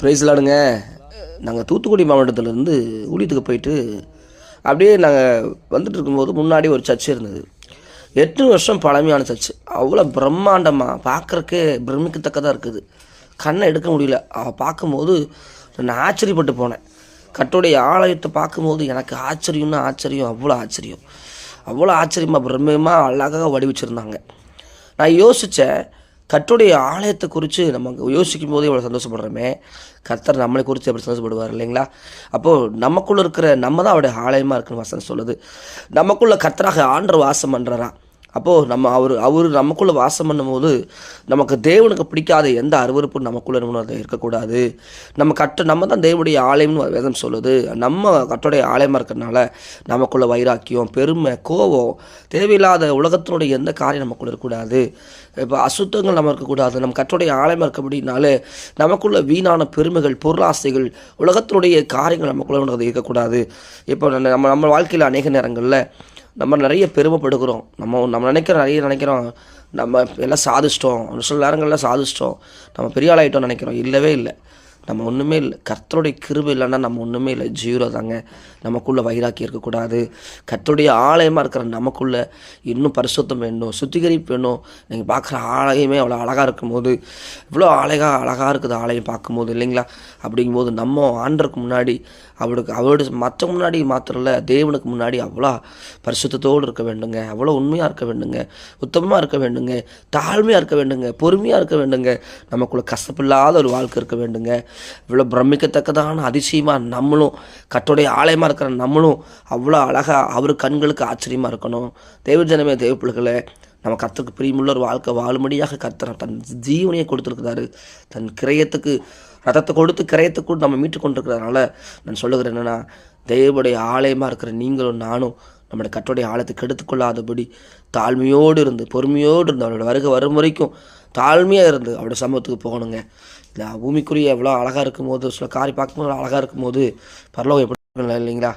Price லாடுங்க. நாங்கள் தூத்துக்குடி மாவட்டத்திலேருந்து ஊழியத்துக்கு போயிட்டு அப்படியே நாங்கள் வந்துட்டு இருக்கும்போது முன்னாடி ஒரு சர்ச் இருந்தது. 8 வருஷம் பழமையான சர்ச்சு. அவ்வளோ பிரம்மாண்டமாக பார்க்குறக்கே பிரமிக்கத்தக்கதாக இருக்குது. கண்ணை எடுக்க முடியல. பார்க்கும்போது நான் ஆச்சரியப்பட்டு போனேன். கர்த்தருடைய ஆலயத்தை பார்க்கும்போது எனக்கு ஆச்சரியம்னா ஆச்சரியம், அவ்வளோ ஆச்சரியம், அவ்வளோ ஆச்சரியமாக பிரம்மமாக அழகாக வடிவச்சிருந்தாங்க. நான் யோசித்தேன், கர்த்தருடைய ஆலயத்தை குறித்து நம்ம யோசிக்கும் போதே இவ்வளோ சந்தோஷப்படுறோமே, கர்த்தர் நம்மளை குறித்து எப்படி சந்தோஷப்படுவார் இல்லைங்களா? அப்போது நமக்குள்ளே இருக்கிற நம்ம தான் அவருடைய ஆலயமாக இருக்குன்னு வசனம் சொல்லுது. நமக்குள்ளே கர்த்தராக ஆண்டவர் வாசம் பண்ணுறாரா? அப்போது அவர் நமக்குள்ளே வாசம் பண்ணும்போது நமக்கு தேவனுக்கு பிடிக்காத எந்த அருவருப்பும் நமக்குள்ளே அதை இருக்கக்கூடாது. நம்ம தான் தேவனுடைய ஆலயம்னு வேதம் சொல்லுது. நம்ம கர்த்தருடைய ஆலயமாக இருக்கிறதுனால நமக்குள்ள வைராக்கியம், பெருமை, கோபம், தேவையில்லாத உலகத்தினுடைய எந்த காரியம் நமக்குள்ளே இருக்கக்கூடாது. இப்போ அசுத்தங்கள் நம்ம இருக்கக்கூடாது. நம்ம கர்த்தருடைய ஆலயமாக இருக்கப்படினாலே நமக்குள்ள வீணான பெருமைகள், பொருளாசைகள், உலகத்தினுடைய காரியங்கள் நமக்குள்ள இருக்கக்கூடாது. இப்போ நம்ம வாழ்க்கையில் அநேக நேரங்களில் நம்ம நிறைய பெருமைப்படுகிறோம். நம்ம நினைக்கிறோம் நம்ம எல்லாம் சாதிச்சிட்டோம், சில நேரங்களில் சாதிச்சிட்டோம், நம்ம பெரிய ஆளாயிட்டோம் நினைக்கிறோம். இல்லவே இல்லை, நம்ம ஒன்றுமே இல்லை. கர்த்தருடைய கிருபை இல்லைன்னா நம்ம ஒன்றுமே இல்லை, ஜீரோ தாங்க. நமக்குள்ளே வைராக்கி இருக்கக்கூடாது. கர்த்தருடைய ஆலயமாக இருக்கிற நமக்குள்ளே இன்னும் பரிசுத்தம் வேணும், சுத்திகரிப்பு வேணும். நீங்கள் பார்க்குற ஆலயமே அவ்வளோ அழகாக இருக்கும்போது, இவ்வளோ அழகாக இருக்குது ஆலயம் பார்க்கும்போது இல்லைங்களா? அப்படிங்கும்போது நம்ம ஆண்டருக்கு முன்னாடி அவரோட மற்ற முன்னாடி மாத்திரம் இல்லை, தேவனுக்கு முன்னாடி அவ்வளோ பரிசுத்தத்தோடு இருக்க வேண்டுங்க, அவ்வளோ உண்மையாக இருக்க வேண்டுங்க, உத்தமமாக இருக்க வேண்டுங்க, தாழ்மையாக இருக்க வேண்டுங்க, பொறுமையாக இருக்க வேண்டுங்க. நமக்குள்ளே கசப்பில்லாத ஒரு வாழ்க்கை இருக்க வேண்டுங்க. இவ்வளோ பிரமிக்கத்தக்கதான அதிசயமாக நம்மளும் கர்த்தருடைய ஆலயமாக இருக்கிற நம்மளும் அவ்வளோ அழகாக அவர் கண்களுக்கு ஆச்சரியமாக இருக்கணும். தேவஜனமே, தேவ பிள்ளைகளே, நம்ம கர்த்தருக்கு பிரியமுள்ள ஒரு வாழ்க்கை வாழும்படியாக கர்த்தர் தன் ஜீவனையை கொடுத்துருக்கிறாரு. தன் கிரயத்துக்கு ரத்தத்தை கொடுத்து கிரயத்தை கூட நம்ம மீட்டு கொண்டிருக்கிறதுனால நான் சொல்லுகிறேன் என்னென்னா, தேவனுடைய ஆலயமாக இருக்கிற நீங்களும் நானும் நம்முடைய கர்த்தருடைய ஆலயத்தை கெடுத்துக்கொள்ளாதபடி தாழ்மையோடு இருந்து, பொறுமையோடு இருந்து, அவரோட வருகை வரும் வரைக்கும் தாழ்மையாக இருந்து அவருடைய சமூகத்துக்கு போகணுங்க. இந்த பூமிக்குரிய எவ்வளோ அழகாக இருக்கும்போது, சில காரி பார்க்கும்போது அழகாக இருக்கும்போது பரலோகம் எப்படி இல்லைங்களா?